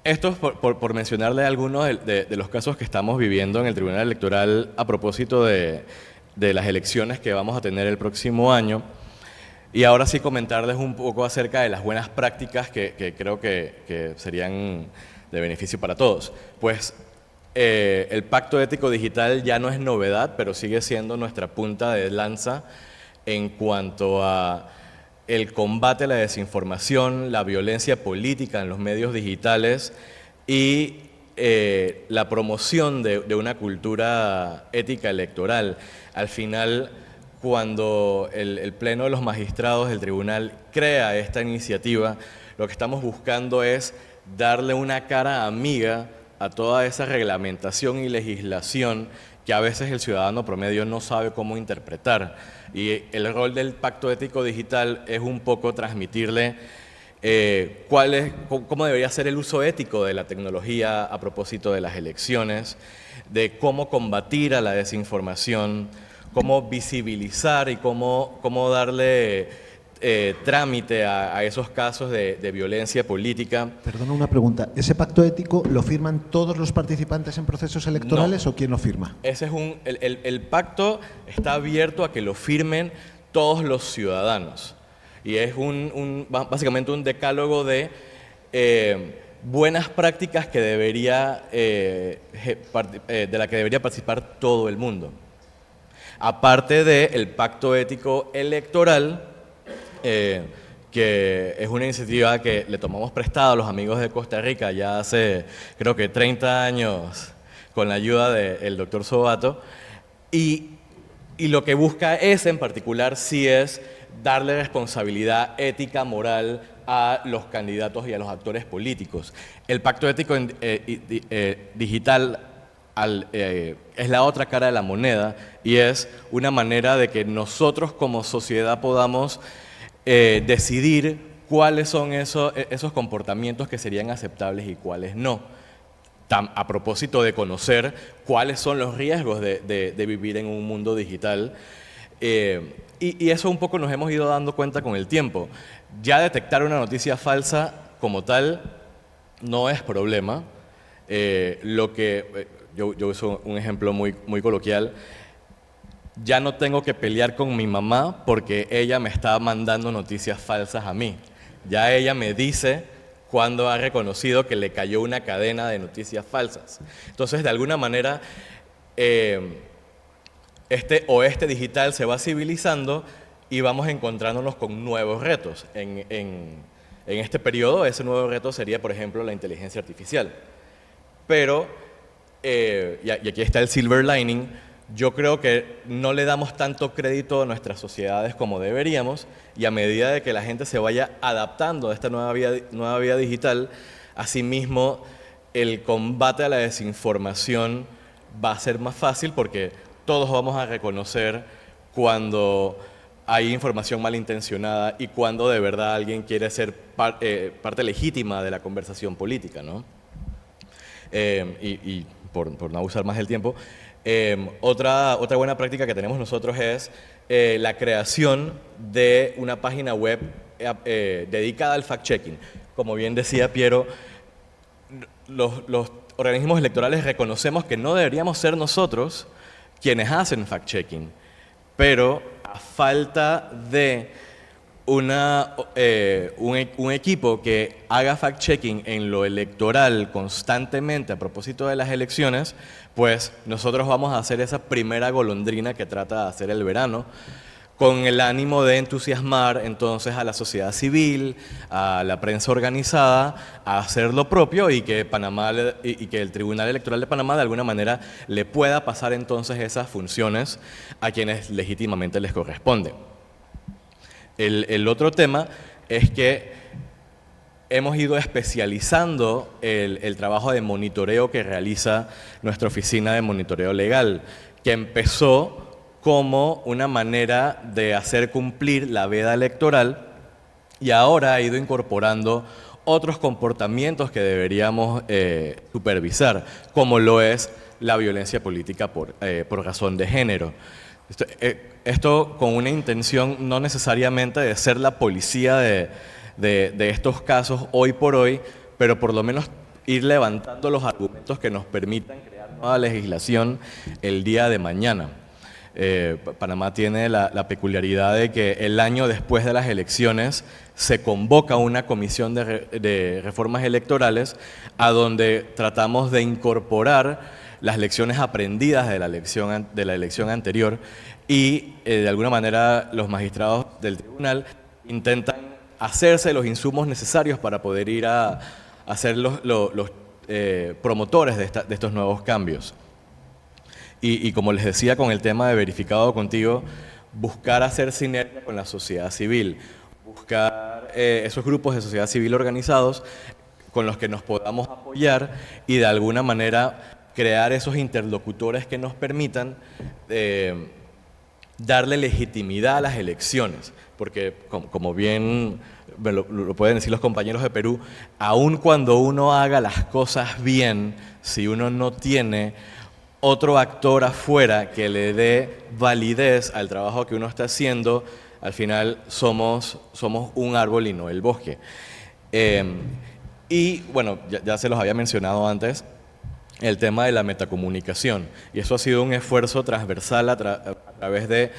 Esto es por mencionarle algunos de los casos que estamos viviendo en el Tribunal Electoral a propósito de las elecciones que vamos a tener el próximo año. Y ahora sí comentarles un poco acerca de las buenas prácticas que creo que serían de beneficio para todos. Pues el Pacto Ético Digital ya no es novedad, pero sigue siendo nuestra punta de lanza en cuanto a el combate a la desinformación, la violencia política en los medios digitales y la promoción de una cultura ética electoral. Al final, cuando el Pleno de los Magistrados del Tribunal crea esta iniciativa, lo que estamos buscando es darle una cara amiga a toda esa reglamentación y legislación que a veces el ciudadano promedio no sabe cómo interpretar. Y el rol del pacto ético digital es un poco transmitirle cómo debería ser el uso ético de la tecnología a propósito de las elecciones, de cómo combatir a la desinformación, cómo visibilizar y cómo darle trámite a esos casos de violencia política. Perdona una pregunta. ¿Ese pacto ético lo firman todos los participantes en procesos electorales o quién lo firma? Ese es el pacto está abierto a que lo firmen todos los ciudadanos. Y es básicamente un decálogo de buenas prácticas que de la que debería participar todo el mundo. Aparte del pacto ético electoral, que es una iniciativa que le tomamos prestada a los amigos de Costa Rica ya hace, creo que 30 años, con la ayuda del doctor Sobato, y lo que busca en particular, sí es darle responsabilidad ética, moral a los candidatos y a los actores políticos. El pacto ético digital es la otra cara de la moneda y es una manera de que nosotros como sociedad podamos decidir cuáles son esos comportamientos que serían aceptables y cuáles no. A propósito de conocer cuáles son los riesgos de vivir en un mundo digital. Y eso un poco nos hemos ido dando cuenta con el tiempo. Ya detectar una noticia falsa como tal no es problema. Yo uso un ejemplo muy coloquial. Ya no tengo que pelear con mi mamá porque ella me está mandando noticias falsas a mí. Ya ella me dice cuando ha reconocido que le cayó una cadena de noticias falsas. Entonces, de alguna manera, este digital se va civilizando y vamos encontrándonos con nuevos retos. En este periodo, ese nuevo reto sería, por ejemplo, la inteligencia artificial. Pero, y aquí está el silver lining, yo creo que no le damos tanto crédito a nuestras sociedades como deberíamos, y a medida de que la gente se vaya adaptando a esta nueva vía digital, asimismo el combate a la desinformación va a ser más fácil porque todos vamos a reconocer cuando hay información malintencionada y cuando de verdad alguien quiere ser parte legítima de la conversación política, ¿no? Y por no abusar más del tiempo, otra buena práctica que tenemos nosotros es la creación de una página web dedicada al fact-checking. Como bien decía Piero, los organismos electorales reconocemos que no deberíamos ser nosotros quienes hacen fact-checking, pero a falta de un equipo que haga fact-checking en lo electoral constantemente a propósito de las elecciones, pues nosotros vamos a hacer esa primera golondrina que trata de hacer el verano, con el ánimo de entusiasmar entonces a la sociedad civil, a la prensa organizada, a hacer lo propio y que el Tribunal Electoral de Panamá de alguna manera le pueda pasar entonces esas funciones a quienes legítimamente les corresponde. El otro tema es que hemos ido especializando el trabajo de monitoreo que realiza nuestra oficina de monitoreo legal, que empezó como una manera de hacer cumplir la veda electoral y ahora ha ido incorporando otros comportamientos que deberíamos supervisar, como lo es la violencia política por razón de género. Esto con una intención no necesariamente de ser la policía de estos casos hoy por hoy, pero por lo menos ir levantando los argumentos que nos permitan crear nueva legislación el día de mañana. Panamá tiene la peculiaridad de que el año después de las elecciones se convoca una comisión de reformas electorales a donde tratamos de incorporar las lecciones aprendidas de la elección anterior y de alguna manera los magistrados del tribunal intentan hacerse los insumos necesarios para poder ir a ser los promotores de estos nuevos cambios. Y como les decía con el tema de verificado contigo, buscar hacer sinergia con la sociedad civil, buscar esos grupos de sociedad civil organizados con los que nos podamos apoyar y de alguna manera crear esos interlocutores que nos permitan darle legitimidad a las elecciones, porque como bien lo pueden decir los compañeros de Perú, aun cuando uno haga las cosas bien, si uno no tiene otro actor afuera que le dé validez al trabajo que uno está haciendo, al final somos un árbol y no el bosque. Y bueno, ya se los había mencionado antes, el tema de la metacomunicación. Y eso ha sido un esfuerzo transversal a través de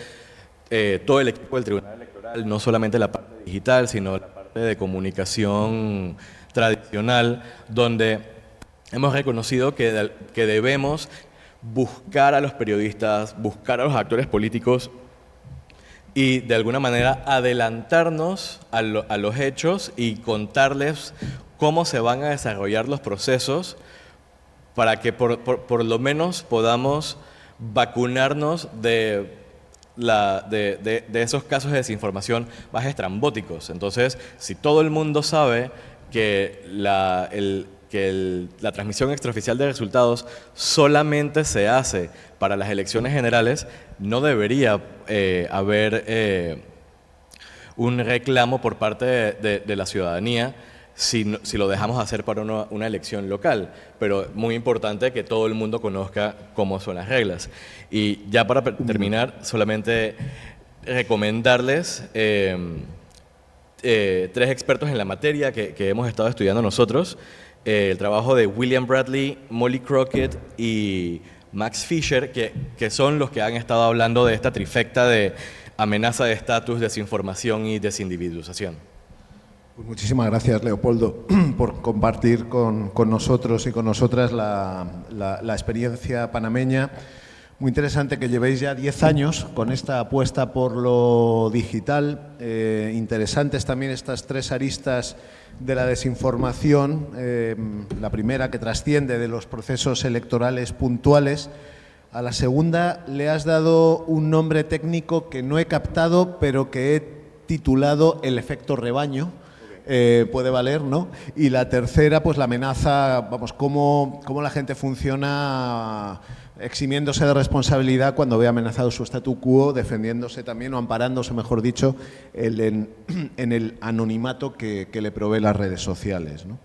todo el equipo del Tribunal Electoral, no solamente la parte digital, sino la parte de comunicación tradicional, donde hemos reconocido que debemos buscar a los periodistas, buscar a los actores políticos y de alguna manera adelantarnos a los hechos y contarles cómo se van a desarrollar los procesos para que por lo menos podamos vacunarnos de esos casos de desinformación más estrambóticos. Entonces, si todo el mundo sabe que la transmisión extraoficial de resultados solamente se hace para las elecciones generales, no debería haber un reclamo por parte de la ciudadanía si lo dejamos hacer para una elección local, pero muy importante que todo el mundo conozca cómo son las reglas. Y ya para terminar, solamente recomendarles 3 expertos en la materia que hemos estado estudiando nosotros, el trabajo de William Bradley, Molly Crockett y Max Fisher, que son los que han estado hablando de esta trifecta de amenaza de estatus, desinformación y desindividualización. Pues muchísimas gracias, Leopoldo, por compartir con nosotros y con nosotras la experiencia panameña. Muy interesante que llevéis ya 10 años con esta apuesta por lo digital. Interesantes también estas 3 aristas de la desinformación. La primera, que trasciende de los procesos electorales puntuales. A la segunda le has dado un nombre técnico que no he captado, pero que he titulado el efecto rebaño. Puede valer, ¿no? Y la tercera, pues la amenaza, vamos, cómo la gente funciona eximiéndose de responsabilidad cuando ve amenazado su statu quo, defendiéndose también o amparándose, mejor dicho, en el anonimato que le provee las redes sociales, ¿no?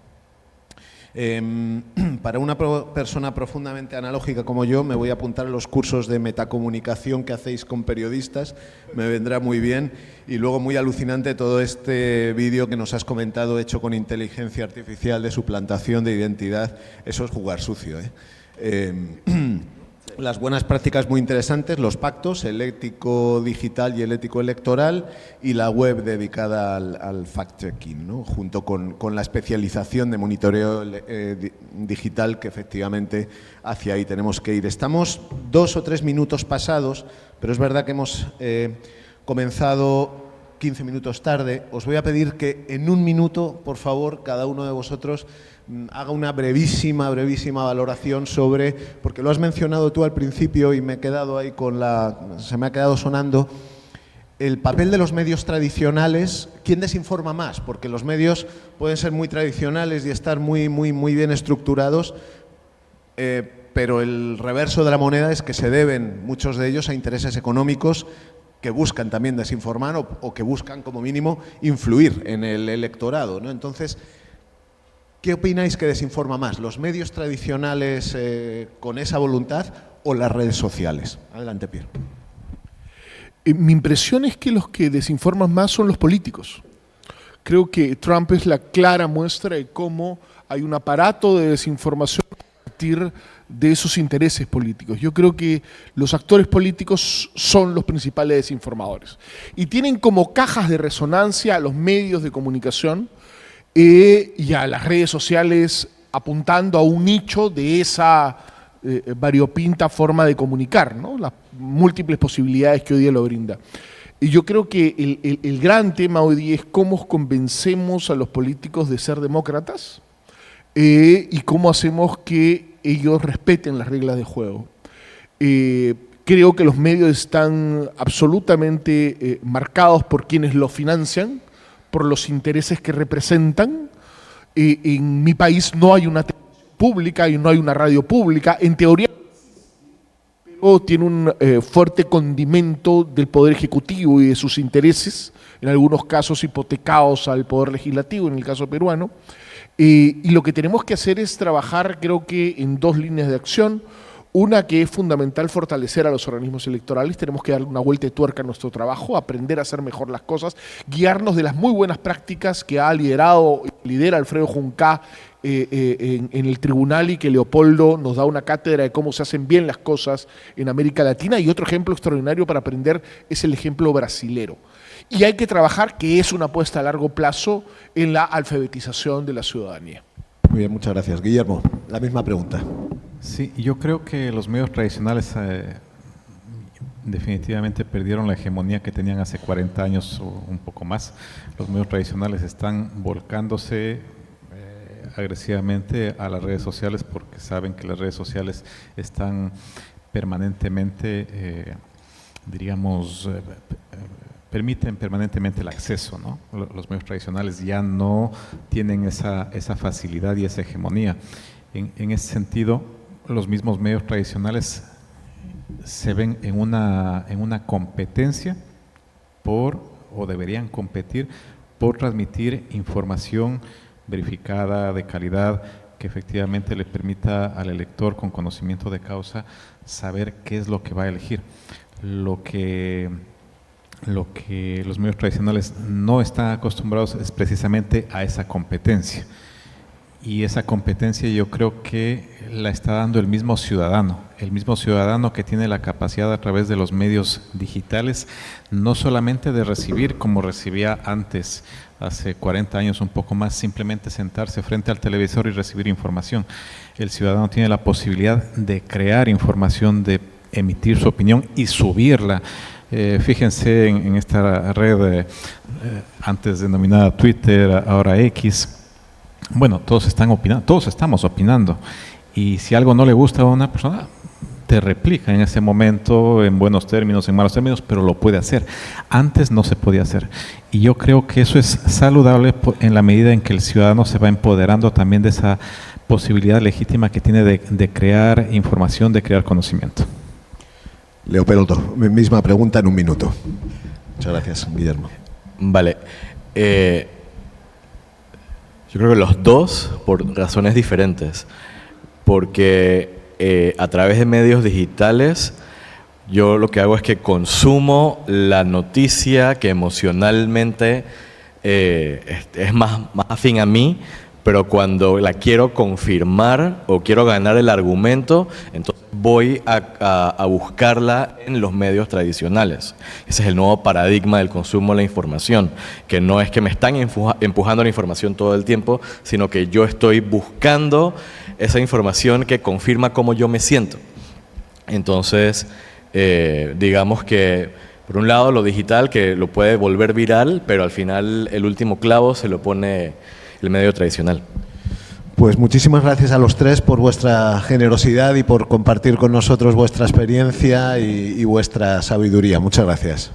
Para una persona profundamente analógica como yo, me voy a apuntar a los cursos de metacomunicación que hacéis con periodistas, me vendrá muy bien. Y luego muy alucinante todo este vídeo que nos has comentado, hecho con inteligencia artificial, de suplantación de identidad. Eso es jugar sucio, ¿eh? Las buenas prácticas muy interesantes, los pactos, el ético digital y el ético electoral, y la web dedicada al fact-checking, ¿no? Junto con la especialización de monitoreo digital, que efectivamente hacia ahí tenemos que ir. Estamos 2 o 3 minutos pasados, pero es verdad que hemos comenzado 15 minutos tarde. Os voy a pedir que en 1 minuto, por favor, cada uno de vosotros haga una brevísima valoración sobre, porque lo has mencionado tú al principio y me he quedado ahí se me ha quedado sonando, el papel de los medios tradicionales. ¿Quién desinforma más? Porque los medios pueden ser muy tradicionales y estar muy bien estructurados, pero el reverso de la moneda es que se deben muchos de ellos a intereses económicos que buscan también desinformar o que buscan, como mínimo, influir en el electorado, ¿no? Entonces, ¿qué opináis que desinforma más? ¿Los medios tradicionales con esa voluntad o las redes sociales? Adelante, Pierre. Mi impresión es que los que desinforman más son los políticos. Creo que Trump es la clara muestra de cómo hay un aparato de desinformación a partir de esos intereses políticos. Yo creo que los actores políticos son los principales desinformadores. Y tienen como cajas de resonancia a los medios de comunicación y a las redes sociales, apuntando a un nicho de esa variopinta forma de comunicar, ¿no? Las múltiples posibilidades que hoy día lo brinda. Y yo creo que el gran tema hoy día es cómo convencemos a los políticos de ser demócratas y cómo hacemos que ellos respeten las reglas de juego. Creo que los medios están absolutamente marcados por quienes los financian, por los intereses que representan. En mi país no hay una televisión pública y no hay una radio pública. En teoría, pero tiene un fuerte condimento del Poder Ejecutivo y de sus intereses, en algunos casos hipotecados al Poder Legislativo, en el caso peruano. Y lo que tenemos que hacer es trabajar, creo que, en dos líneas de acción. Una, que es fundamental, fortalecer a los organismos electorales. Tenemos que dar una vuelta de tuerca a nuestro trabajo, aprender a hacer mejor las cosas, guiarnos de las muy buenas prácticas que ha lidera Alfredo Juncá en el tribunal, y que Leopoldo nos da una cátedra de cómo se hacen bien las cosas en América Latina. Y otro ejemplo extraordinario para aprender es el ejemplo brasilero. Y hay que trabajar, que es una apuesta a largo plazo, en la alfabetización de la ciudadanía. Muy bien, muchas gracias. Guillermo, la misma pregunta. Sí, yo creo que los medios tradicionales definitivamente perdieron la hegemonía que tenían hace 40 años o un poco más. Los medios tradicionales están volcándose agresivamente a las redes sociales, porque saben que las redes sociales están permanentemente, permiten permanentemente el acceso, ¿no? Los medios tradicionales ya no tienen esa facilidad y esa hegemonía. En ese sentido, los mismos medios tradicionales se ven en una competencia o deberían competir por transmitir información verificada, de calidad, que efectivamente le permita al elector con conocimiento de causa saber qué es lo que va a elegir. Lo que los medios tradicionales no están acostumbrados es precisamente a esa competencia. Y esa competencia yo creo que la está dando el mismo ciudadano que tiene la capacidad, a través de los medios digitales, no solamente de recibir como recibía antes, hace 40 años, un poco más, simplemente sentarse frente al televisor y recibir información. El ciudadano tiene la posibilidad de crear información, de emitir su opinión y subirla. Fíjense en esta red, antes denominada Twitter, ahora X. Bueno, todos están opinando, todos estamos opinando, y si algo no le gusta a una persona, te replica en ese momento, en buenos términos, en malos términos, pero lo puede hacer. Antes no se podía hacer, y yo creo que eso es saludable en la medida en que el ciudadano se va empoderando también de esa posibilidad legítima que tiene de crear información, de crear conocimiento. Leopoldo, misma pregunta en un minuto. Muchas gracias, Guillermo. Vale. Yo creo que los dos, por razones diferentes, porque a través de medios digitales yo lo que hago es que consumo la noticia que emocionalmente es más afín a mí, pero cuando la quiero confirmar o quiero ganar el argumento, entonces voy a buscarla en los medios tradicionales. Ese es el nuevo paradigma del consumo de la información, que no es que me están empujando la información todo el tiempo, sino que yo estoy buscando esa información que confirma cómo yo me siento. Entonces, digamos que, por un lado, lo digital, que lo puede volver viral, pero al final el último clavo se lo pone el medio tradicional. Pues muchísimas gracias a los tres por vuestra generosidad y por compartir con nosotros vuestra experiencia y vuestra sabiduría. Muchas gracias.